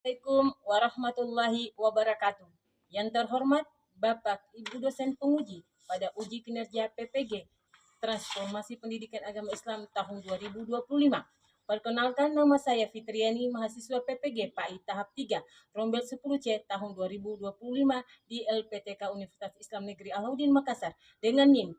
Assalamualaikum warahmatullahi wabarakatuh. Yang terhormat Bapak Ibu dosen penguji pada uji kinerja PPG Transformasi Pendidikan Agama Islam tahun 2025. Perkenalkan, nama saya Fitriani, mahasiswa PPG PAI tahap 3, Rombel 10C tahun 2025 di LPTK Universitas Islam Negeri Alauddin Makassar dengan NIM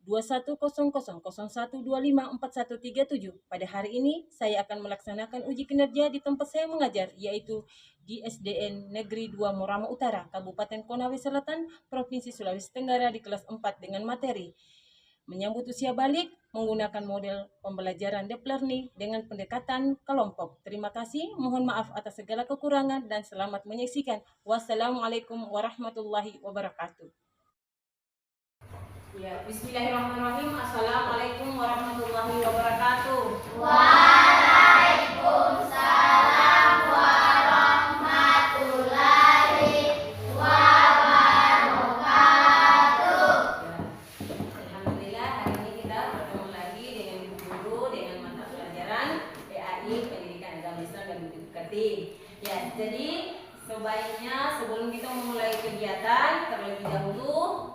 210001254137. Pada hari ini saya akan melaksanakan uji kinerja di tempat saya mengajar, yaitu di SDN Negeri 2 Morama Utara, Kabupaten Konawe Selatan, Provinsi Sulawesi Tenggara di kelas 4 dengan materi menyambut usia balik menggunakan model pembelajaran deep learning dengan pendekatan kelompok. Terima kasih, mohon maaf atas segala kekurangan dan selamat menyaksikan. Wassalamualaikum warahmatullahi wabarakatuh. Ya, bismillahirrahmanirrahim. Assalamualaikum warahmatullahi wabarakatuh. Waalaikumsalam warahmatullahi wabarakatuh. Ya, alhamdulillah hari ini kita bertemu lagi dengan ibu guru dengan mata pelajaran PAI Pendidikan Agama Islam dan Budi Pekerti. Ya, jadi sebaiknya sebelum kita memulai kegiatan terlebih dahulu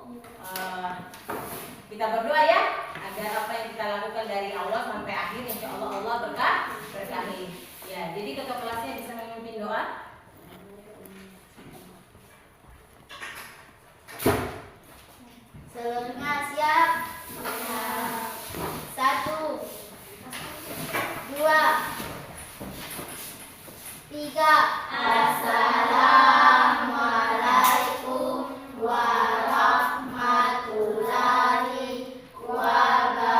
kita berdoa ya, agar apa yang kita lakukan dari awal sampai akhir insya Allah Allah berkahi. Ya, jadi ketua kelasnya bisa memimpin doa. Seluruhnya siap. 1, 2, 3. Assalamualaikum warahmatullahi wabarakatuh.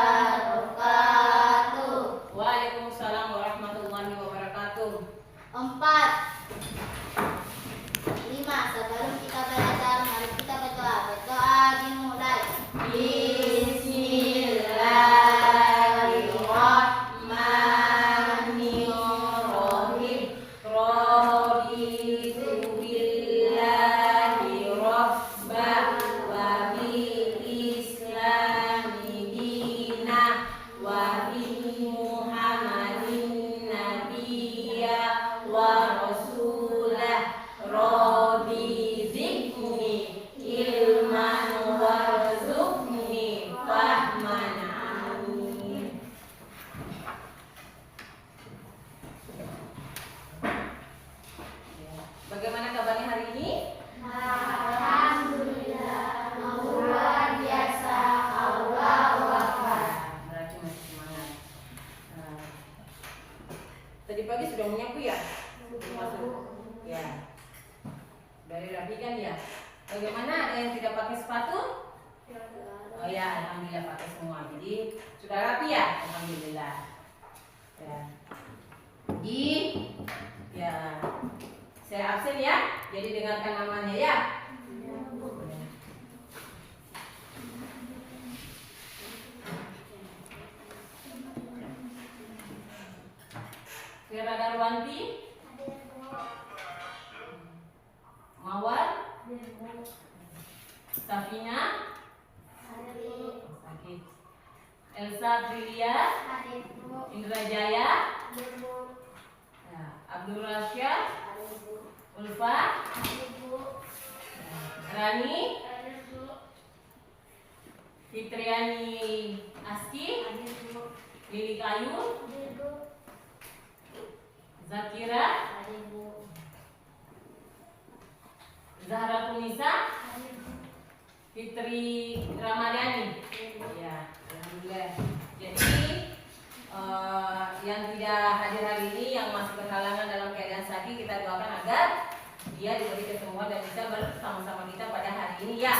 Waalaikumsalam warahmatullahi wabarakatuh. 4, 5. Sebelum kita belajar, mari kita berdoa. Berdoa dimulai. Bismillahirrahmanirrahim. Raditu billahi rabba wa bil islami dinah wa bi Muhammadin nabiyya wa rasulah. Rabbi zidni ilman warzuqni fahman. Amin. Bagaimana kabarnya hari ini? Alhamdulillah, luar biasa. Allahu Akbar. Berarti masih semangat. Tadi pagi sudah menyapu ya? Masuk. Ya. Dari rapi kan ya? Bagaimana, ada yang tidak pakai sepatu? Oh ya, alhamdulillah pakai semua. Jadi sudah rapi ya? Alhamdulillah. Ya. Jadi ya, saya absen ya. Jadi dengarkan namanya ya. Kira Darwanti, Mawar, Safina, sakit. Elsa Prilia, Indra Jaya, ya, Abdul Rasyad, Ulfa, Rani, Fitriani Aski, Lili Kayu, Zakira, Zahra Tunisa, Fitri Ramadhani. Ya, alhamdulillah. Jadi yang tidak hadir hari ini, yang masih berhalangan dalam keadaan sakit, kita doakan agar dia diberi kesembuhan dan bisa bersama-sama kita pada hari ini ya.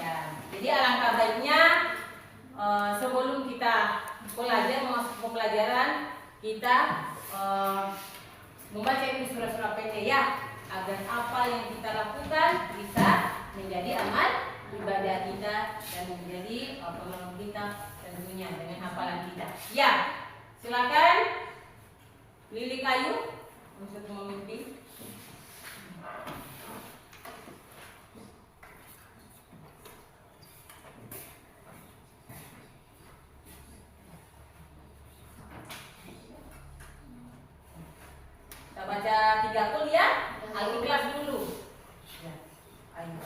Ya. Jadi alangkah baiknya sebelum kita belajar masuk ke pelajaran, kita membaca itu surah-surah pendek ya, agar apa yang kita lakukan bisa menjadi amal ibadah kita dan menjadi penolong kita tentunya dengan hafalan kita. Ya, silakan Lili Kayu untuk memimpin. Kita baca Didakul ya. Al-Ikhlas dulu. Ya, ayo.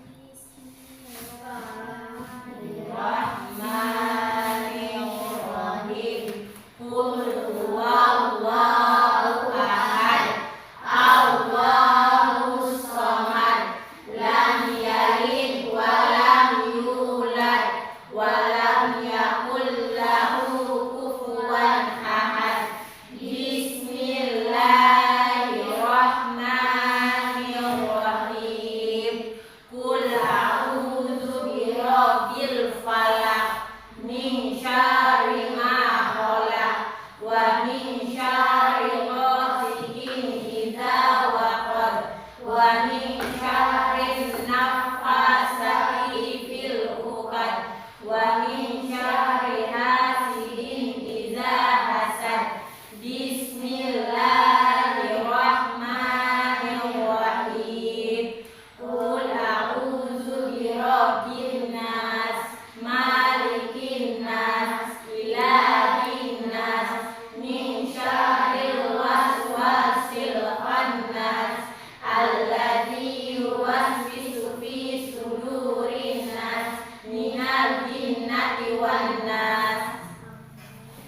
Bismillahirrahmanirrahim. Qul huwallahu ahad. Allahus samad. Lam yalid wa lam yulad wa lam yakul lahu kufuwan ahad. Bismillahirrahmanirrahim. Qul a'udzu birabbil falaq min syarri ma khalaq wa min syarri ghasiqin idza waqab wa min syarri naffasati fil 'uqad wa min syarri hasidin idza hasad. Bismillahirrahmanirrahim. Qul a'udzu birabbin nas, malikin nas, ilahin nas, min syarril waswasil khannas, alladzi yuwaswisu fi sudurin nas, minal jinnati wan nas.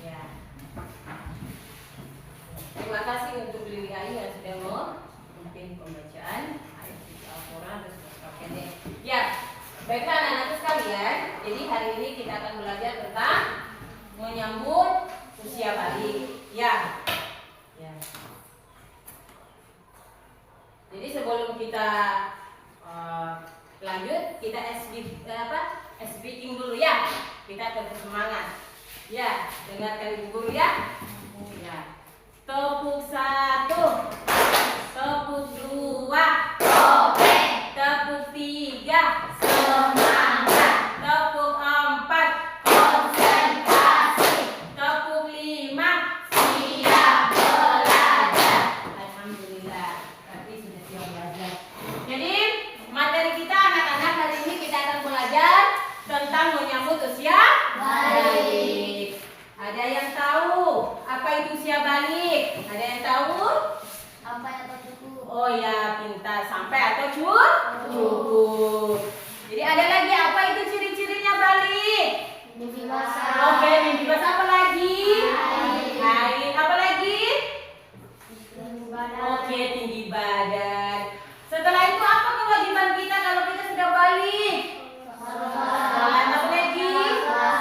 Ya. Terima kasih untuk Lili Ayu yang sudah memimpin pembacaan ayat Al-Quran dan surah pendek. Ya, baiklah anak-anakku sekalian. Jadi hari ini kita akan belajar tentang menyambut usia balik. Ya. Ya. Jadi sebelum kita lanjut, kita speaking dulu ya. Kita tetap semangat. Ya, dengarkan ibu guru ya. Ya. Tepuk 1, tepuk 2, tepuk 3, semangat. Tepuk 4, konsentrasi. Tepuk 5, siap belajar. Alhamdulillah, tapi sudah siap belajar. Jadi materi kita anak-anak hari ini kita akan belajar tentang menyambut usia balik. Ada yang tahu apa itu usia balik? Ada yang tahu? Sampai atau cukup? Oh ya, pintar. Sampai atau cukup. Jadi ada lagi apa itu ciri-cirinya balik? Mimpi basah. Oke, mimpi basah apa lagi? Haid. Apa lagi? Tinggi badan. Oke, tinggi badan. Setelah itu apa kewajiban kita kalau kita sudah balik? Sholat apa lagi?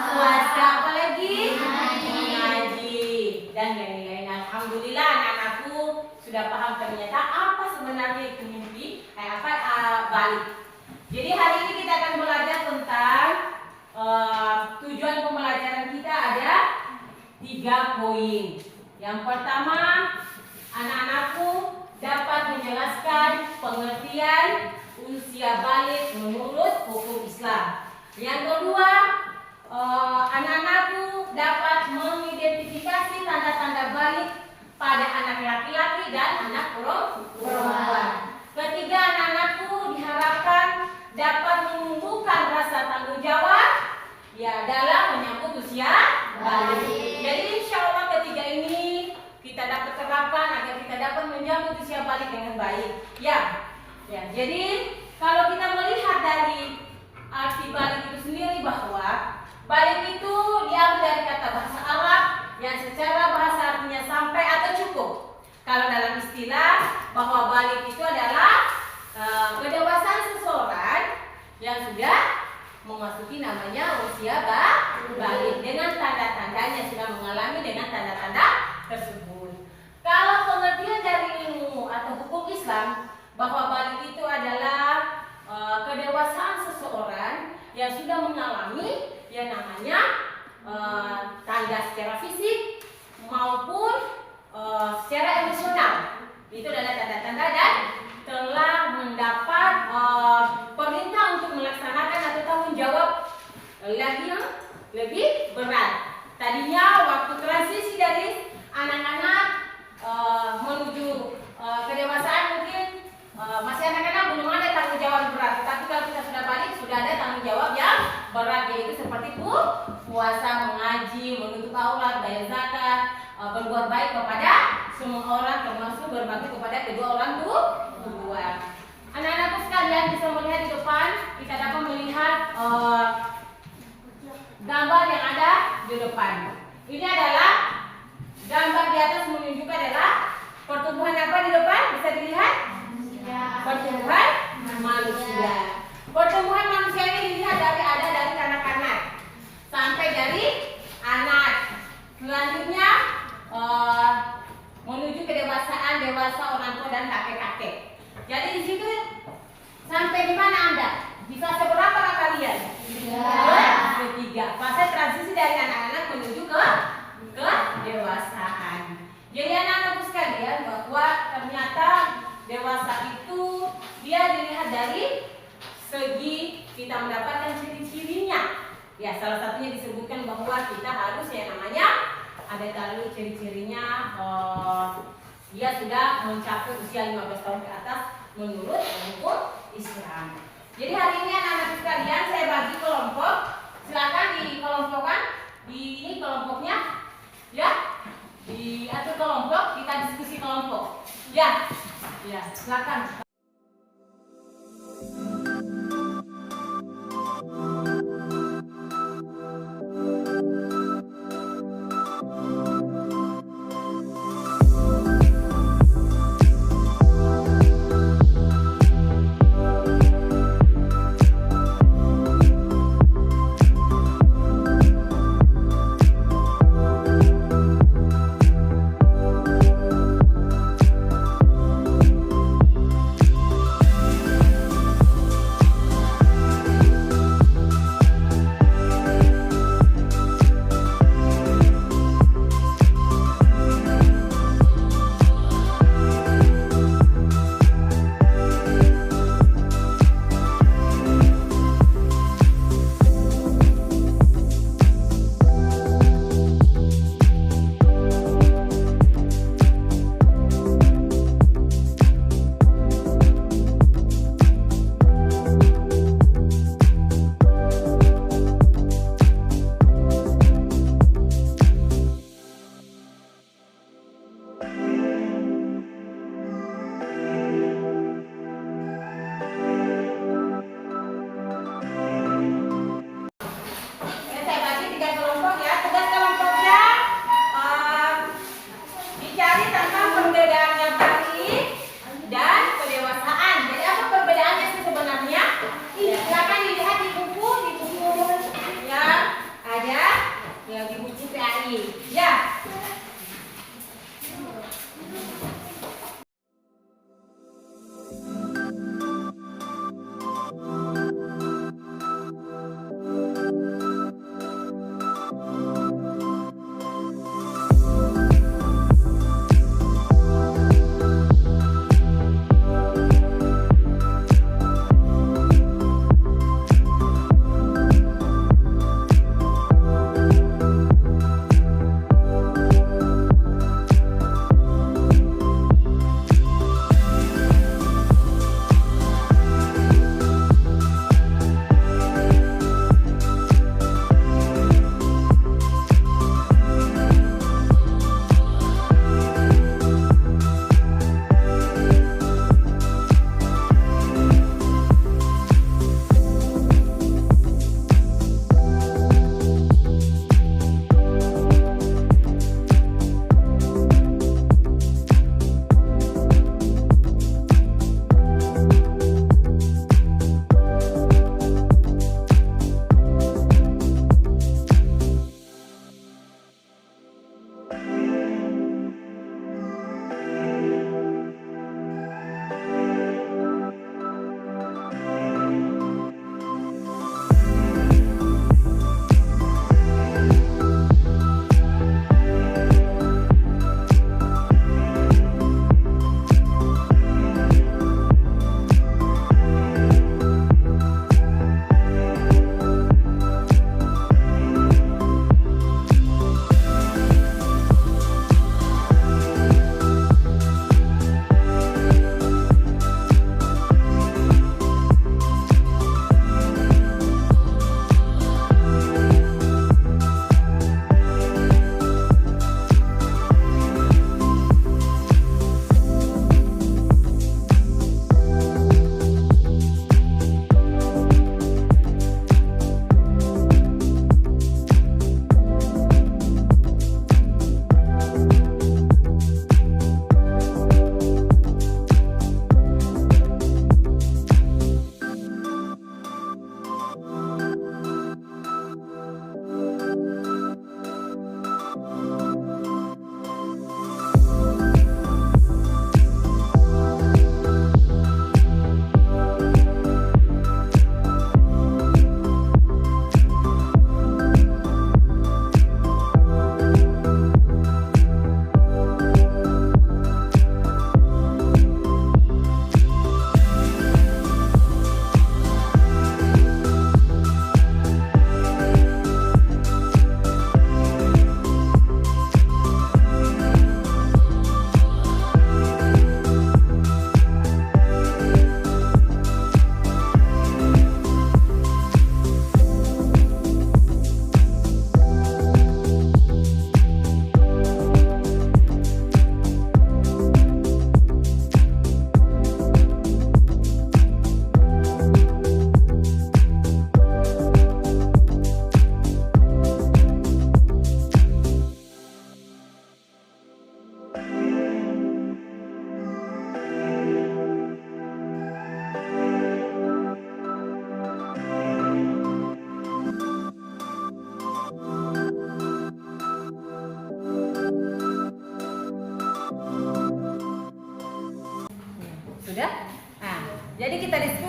Puasa apa lagi? Mengaji dan lain-lain. Alhamdulillah anak-anakku sudah paham ternyata apa sebenarnya itu mimpi, balik. Jadi hari ini kita akan belajar tentang tujuan pembelajaran kita ada 3 poin. Yang pertama, anak-anakku dapat menjelaskan pengertian usia balik menurut hukum Islam. Yang kedua, anak-anakku dapat mengidentifikasi tanda-tanda balik pada anak laki-laki dan anak perempuan. Ketiga, anak-anakku diharapkan dapat menumbuhkan rasa tanggung jawab ya dalam menyambut usia balik. Jadi insya Allah ketiga ini kita dapat terapkan agar kita dapat menyambut usia balik dengan baik. Ya, jadi kalau kita melihat dari arti balik itu sendiri bahwa balik itu diambil dari kata bahasa Arab yang secara bahasa artinya sampai atau cukup. Kalau dalam istilah bahwa balik itu adalah kedewasaan seseorang yang sudah memasuki namanya usia balik dengan tanda-tandanya, sudah mengalami dengan tanda-tanda tersebut. Kalau pengertian dari ilmu atau hukum Islam bahwa balik itu adalah kedewasaan seseorang yang sudah mengalami yang namanya tanda secara fisik maupun secara emosional. Itu adalah tanda-tanda dan telah mendapat perintah untuk melaksanakan atau tanggung jawab lagi yang lebih berat. Tadinya waktu transisi dari anak-anak menuju kedewasaan mungkin masih anak-anak belum ada tanggung jawab berat. Tapi kalau kita sudah balik sudah ada tanggung jawab yang berat, yaitu seperti puasa, mengaji, menutup aurat, bayar zakat, berbuat baik kepada semua orang termasuk berbakti kepada kedua orang tua. Anak-anakku sekalian bisa melihat di depan, kita dapat melihat gambar yang ada di depan. Ini adalah gambar di atas menunjukkan adalah pertumbuhan apa di depan? Bisa dilihat? Pertumbuhan manusia. Pertumbuhan manusia ini dilihat dari kanak-kanak sampai dari anak. Selanjutnya menuju kedewasaan, dewasa, orang tua dan kakek-kakek. Jadi di situ sampai di mana Anda? Bisa seberapa kalian? Ketiga. Fase transisi dari anak-anak menuju ke dewasaan. Jadi anak-anakku sekalian bahwa ternyata dewasa itu dia dilihat dari segi kita mendapatkan ciri-cirinya. Ya, salah satunya disebutkan bahwa kita harus yang namanya ada kali ciri-cirinya dia sudah mencapai usia 15 tahun ke atas menurut hukum Islam. Jadi hari ini anak-anak sekalian saya bagi kelompok. Silakan dikelompokkan. Ini kelompoknya ya. Diatur kelompok, kita diskusi kelompok. Ya. Ya, silakan.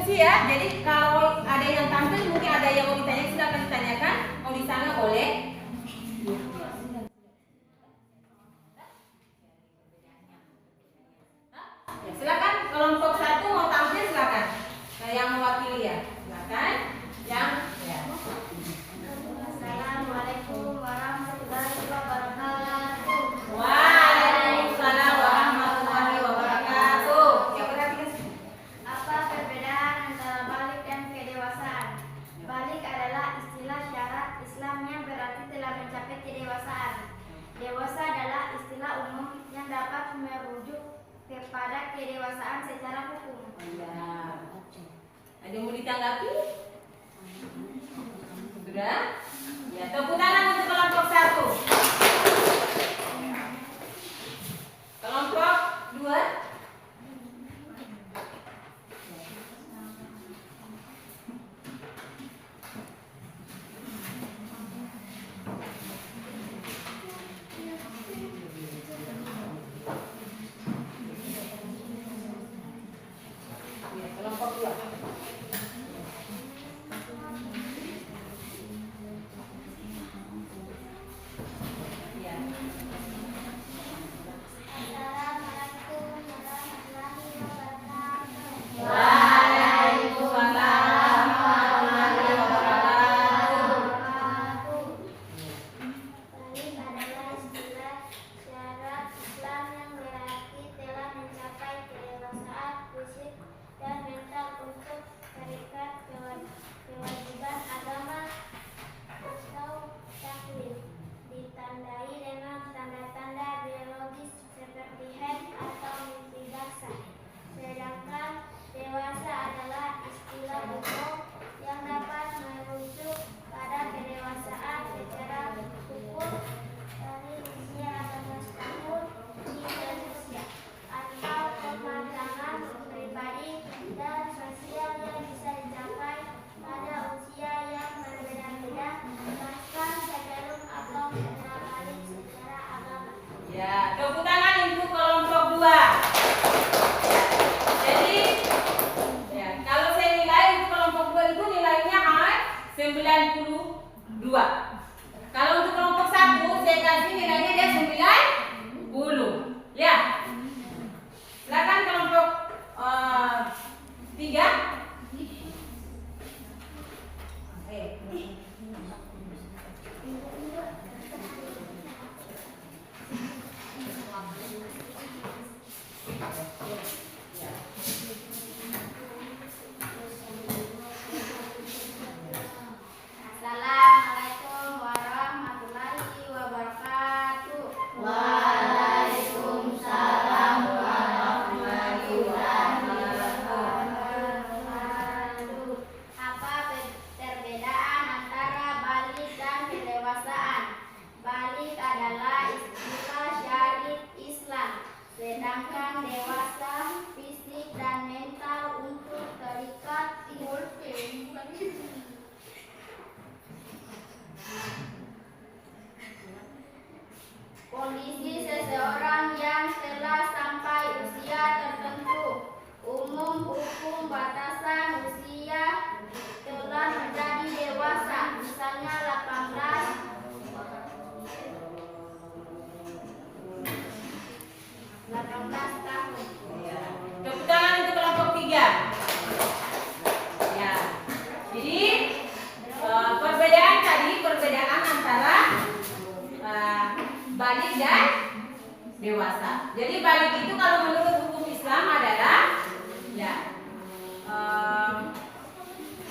diskusi ya. Jadi kalau ada yang tampil, mungkin ada yang mau ditanya, silakan ditanyakan. Mau di sana boleh. Ya, silakan kelompok 1 mau tampil silakan. Nah, yang mewakili ya, silakan. Yang ya. Assalamualaikum warahmatullahi wabarakatuh. Waalaikumsalam warahmatullahi wabarakatuh. Ya, perhatikan. Apa perbedaan antara balik dan kedewasaan? Balik adalah istilah syarat Islam yang berarti telah mencapai kedewasaan. Dewasa adalah istilah umum yang dapat merujuk kepada kedewasaan secara hukum. Ya. Ada yang mau ditanggapi? Sudah? Ya, tepuk tangan untuk kelompok 1. Kelompok 2. Ya, kelompok 2. Ya. Assalamualaikum warahmatullahi wabarakatuh. Waalaikumsalam warahmatullahi wabarakatuh. Balik adalah istilah syarat Islam yang berarti telah mencapai kedewasaan fisik dan mental untuk terikat kewajiban agama atau takwil, ditandai dengan tanda-tanda biologis seperti haid atau mimpi basah. Sedangkan dewasa adalah istilah umum yang dapat merujuk pada kedewasaan secara hukum dari usia 18 tahun hingga usia atau kematangan pribadi dan sosial yang bisa dicapai pada usia yang berbeda-beda bahkan sebelum atau setelah balik secara agama. Ya, tepuk tangan untuk kelompok 2. Jadi, ya, kalau saya nilai untuk kelompok 2 itu nilainya 92. Kalau untuk kelompok 1 saya kasih nilainya dia 90. Ya. Silakan kelompok 3. Assalamualaikum warahmatullahi wabarakatuh. Waalaikumsalam warahmatullahi wabarakatuh. Apa perbedaan antara balik dan kedewasaan? Balik adalah istilah syariat Islam, sedangkan dewasa fisik dan mental untuk terikat kondisi seseorang yang telah sampai usia tertentu. Umum hukum batasan usia telah menjadi dewasa, misalnya 18 tahun. Tepuk tangan untuk kelompok 3. Ya. Jadi perbedaan antara balik dan dewasa. Jadi balik itu kalau menurut hukum Islam adalah ya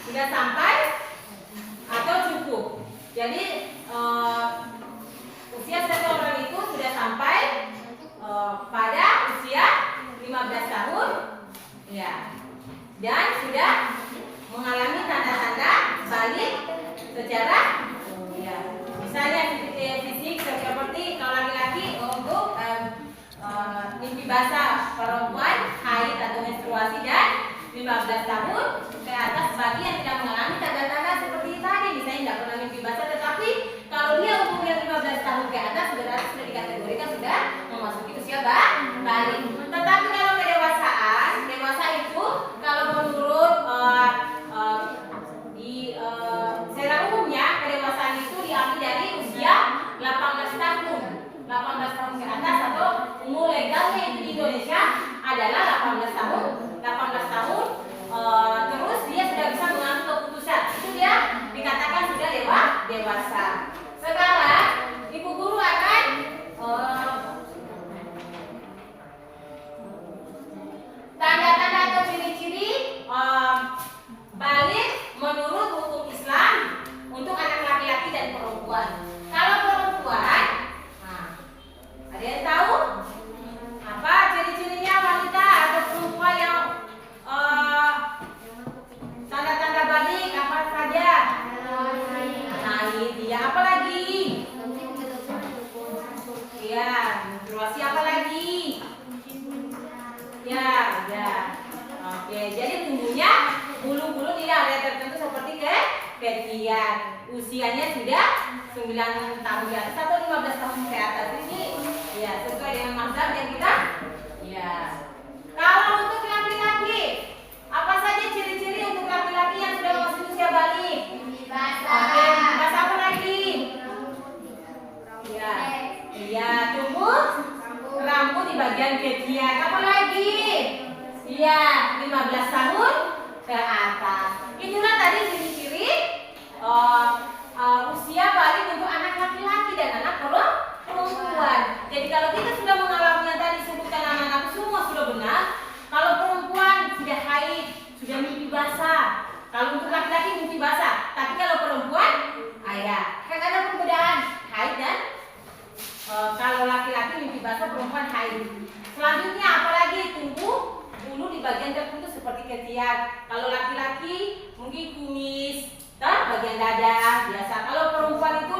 sudah sampai atau cukup. Jadi usia seseorang itu sudah sampai pada usia 15 tahun ya, dan sudah mengalami tanda-tanda balik secara ya, misalnya fisik seperti kalau laki-laki untuk mimpi basah, perempuan haid atau menstruasi, dan 15 tahun ke atas bagi yang tidak mengalami tanda-tanda seperti tadi, misalnya tidak pernah mimpi basah, tetapi kalau dia umurnya 15 tahun ke atas berarti sudah dikategorikan sudah memasuki usia balik. Tetapi kalau kedewasaan, dewasa itu kalau menurut Siapa lagi? Ya, ya. Oke, jadi tumbuhnya bulu-bulu di area tertentu seperti ketiak. Usianya sudah 9 tahun di atas atau 15 tahun ke atas. Ini ya sesuai dengan mazhab yang kita. Ya. Kalau untuk laki-laki, apa saja ciri-ciri untuk laki-laki yang sudah masuk usia balik? Oke, bahasa apa lagi? Ya, iya, tumbuh rambut di bagian ketiak. Apa lagi? Iya, 15 tahun ke atas. Itulah tadi ciri-ciri usia balik untuk anak laki-laki dan anak perempuan. Jadi kalau kita sudah mengalami yang tadi disebutkan anak-anak semua sudah benar. Kalau perempuan sudah haid, sudah mimpi basah. Kalau untuk laki-laki mimpi basah, tapi kalau perempuan, ya, kan ada perbedaan haid dan kalau laki-laki mimpi basah, perempuan haid. Selanjutnya apalagi tumbuh bulu di bagian tertentu seperti ketiak. Kalau laki-laki mungkin kumis, bagian dada biasa. Kalau perempuan itu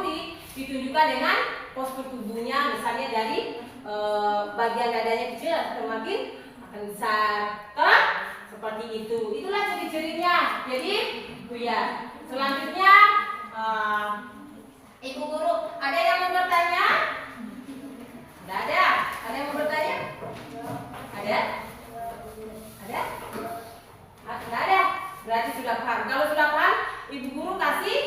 ditunjukkan dengan postur tubuhnya, misalnya dari bagian dadanya kecil atau makin akan besar, seperti itu. Itulah ciri-cirinya. Jadi, ya. Selanjutnya, Ibu Guru, ada yang mau bertanya? Tidak ada. Ada yang mau bertanya? Ada? Ada? Tidak ada. Berarti sudah paham. Kalau sudah paham, Ibu Guru kasih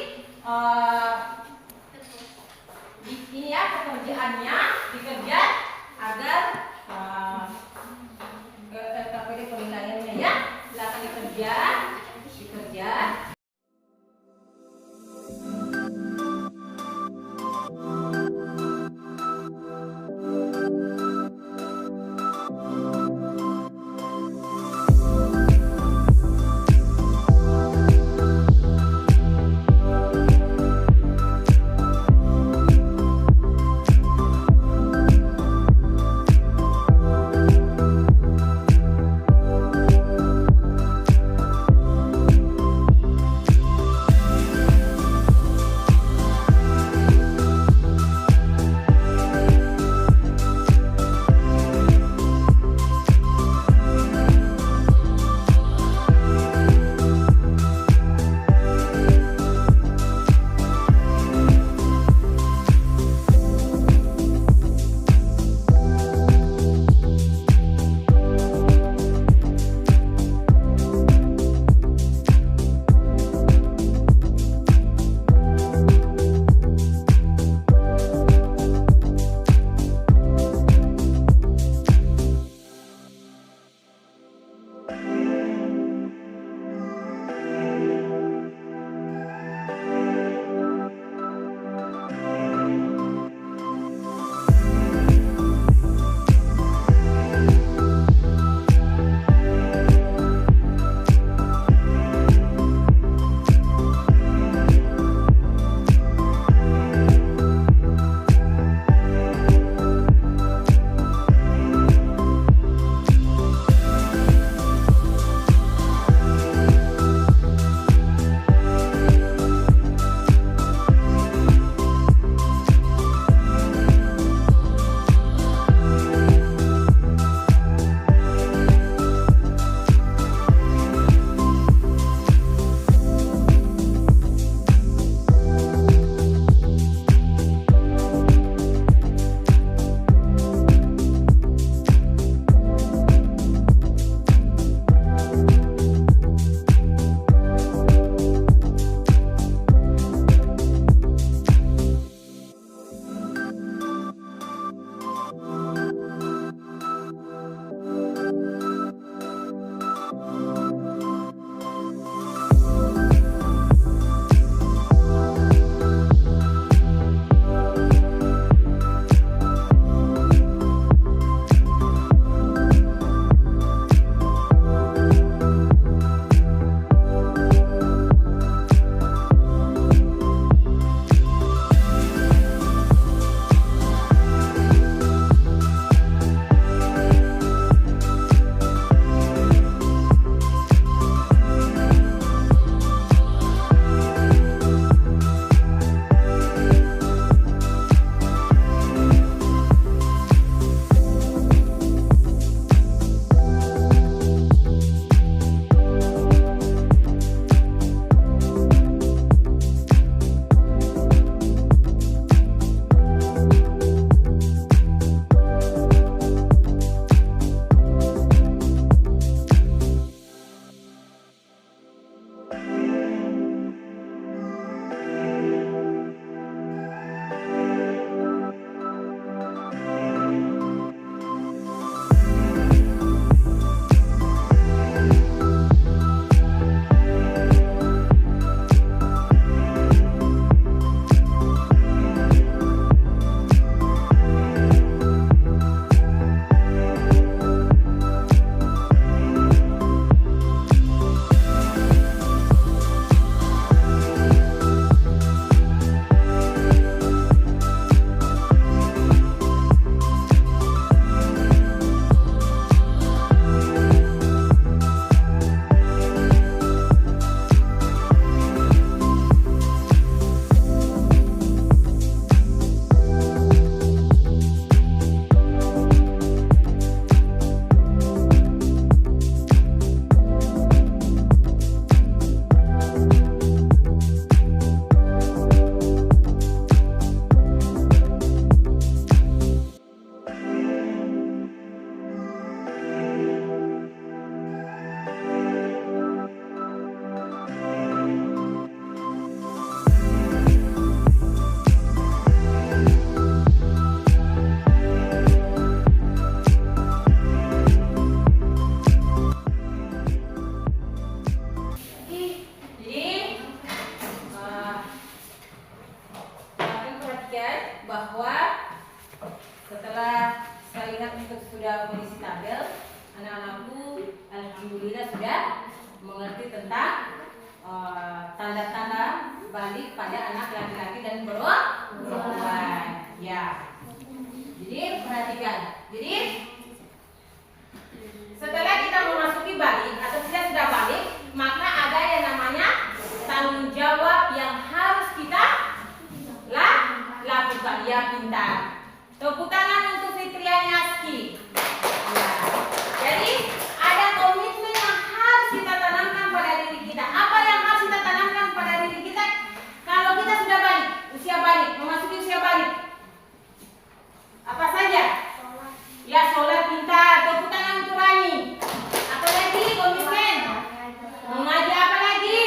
ini ya pekerjaannya dikerja agar KPD penilaiannya ya. Silakan dikerja. bahwa setelah saya lihat untuk sudah mengisi tabel, anak-anakku alhamdulillah sudah mengerti tentang tanda-tanda balik pada anak laki-laki dan perempuan. Ya. Jadi perhatikan. Jadi setelah kita memasuki balik atau kita sudah balik, maka ada yang namanya tanggung jawab yang harus kita lakukan. Ya, pintar. Tepuk tangan untuk Fitriani Aski. Ya. Jadi ada komitmen yang harus kita tanamkan pada diri kita. Apa yang harus kita tanamkan pada diri kita kalau kita sudah balik, usia balik, memasuki usia balik? Apa saja? Ya, sholat, pintar. Tepuk tangan untuk Rani. Apa lagi komitmen? Mengaji apa lagi?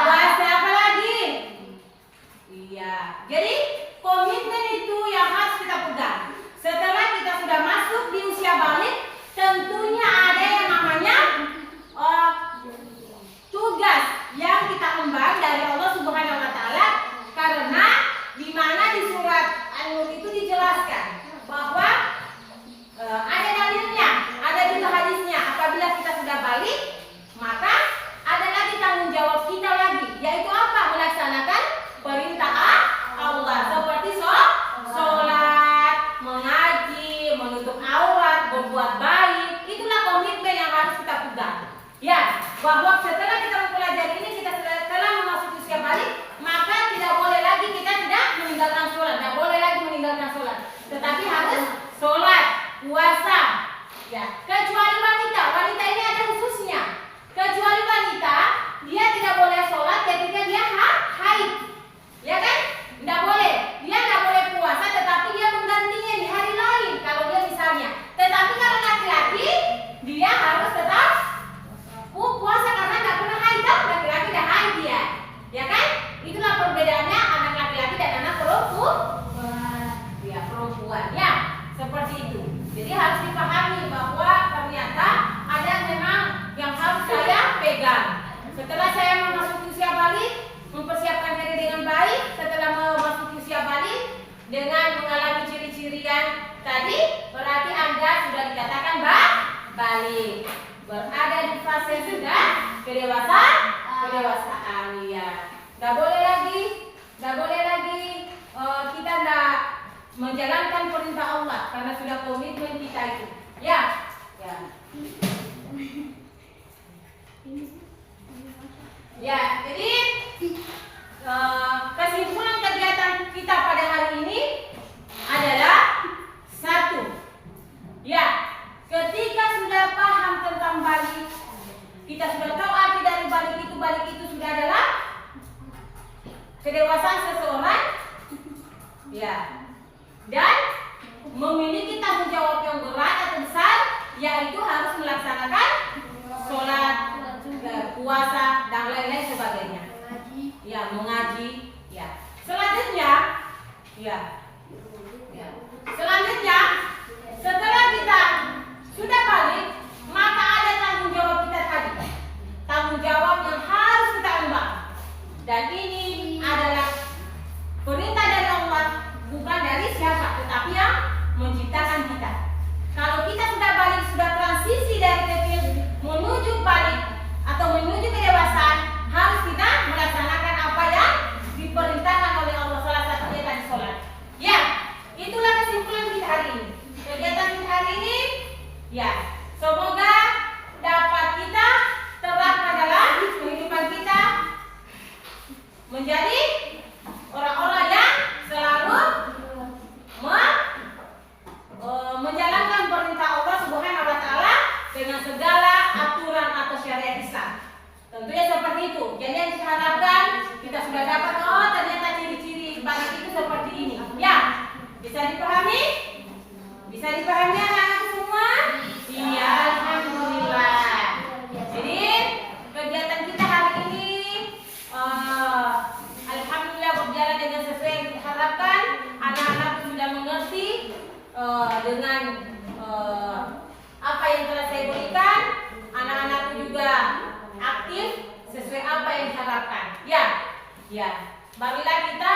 Puasa apa lagi? Iya. Jadi komitmen itu yang harus kita pegang. Setelah kita sudah masuk di usia balik, tentunya ada yang namanya tugas yang kita emban dari Allah Subhanahu wa taala, karena di mana di surat An-Nur itu dijelaskan bahwa ada dalilnya, ada juga hadisnya. Apabila kita sudah balik, maka ada lagi tanggung jawab kita lagi, yaitu apa? Melaksanakan perintah Allah seperti sholat, mengaji, menutup aurat, berbuat baik. Itulah komitmen yang harus kita pegang. Ya, bahwa setelah kita mempelajari ini, kita telah memasuki usia balik, maka tidak boleh lagi kita tidak meninggalkan sholat, tidak boleh lagi meninggalkan sholat, tetapi harus sholat, puasa. Ya, kecuali wanita. Wanita ini ada khususnya. Kecuali wanita, dia tidak boleh sholat ketika dia haid. Ya kan? Tidak boleh. Dia tidak boleh puasa, tetapi dia menggantinya di hari lain kalau dia misalnya. Tetapi kalau laki-laki, dia harus tetap puasa karena tidak pernah haid. Laki-laki tidak haid dia. Ya kan? Itulah perbedaannya anak laki-laki dan anak perempuan. Ya, perempuan. Ya, seperti itu. Jadi harus dipahami bahwa ternyata ada memang yang harus saya pegang. Setelah saya memasuki usia balik, mempersiapkan diri dengan baik, setelah memasuki usia balik dengan mengalami ciri-ciri yang tadi, berarti Anda sudah dikatakan balik. Berada di fase sudah kedewasaan. Ya. Nggak boleh lagi kita nggak menjalankan perintah Allah karena sudah komitmen kita itu. Ya. Ya, jadi kesimpulan kegiatan kita pada hari ini adalah satu. Ya, ketika sudah paham tentang balik, kita sudah tahu arti dari balik itu sudah adalah kedewasaan seseorang. Ya. Dan memiliki tanggung jawab yang berat atau besar, yaitu harus melaksanakan sholat, puasa, dan lain-lain sebagainya. Ya, mengaji. Ya. Selanjutnya, setelah kita sudah balik, maka ada tanggung jawab kita tadi. Tanggung jawab yang harus kita emban. Dan ini adalah perintah dari Allah, bukan dari siapa, tetapi yang menciptakan kita. Kalau kita sudah balik, sudah transisi dari kecil menuju balik atau menuju kedewasaan, harus kita melaksanakan apa yang diperintahkan oleh Allah, salah satunya tadi sholat. Ya, itulah kesimpulan kita hari ini. Kegiatan kita hari ini, ya, semoga dapat kita terapkan dalam kehidupan kita menjadi orang-orang yang selalu menjalankan perintah Allah Subhanahu wa taala dengan segala aturan atau syariat Islam. Tentunya seperti itu. Jadi yang kita harapkan, kita sudah dapat ternyata ciri-ciri balik itu seperti ini. Ya, bisa dipahami? Bisa dipahami anak-anak semua? Iya, alhamdulillah. Jadi kegiatan kita hari ini alhamdulillah berjalan dengan sesuai yang diharapkan. Anak-anak sudah mengerti dengan apa yang telah saya berikan. Anak-anak juga aktif sesuai apa yang diharapkan. Ya. Marilah kita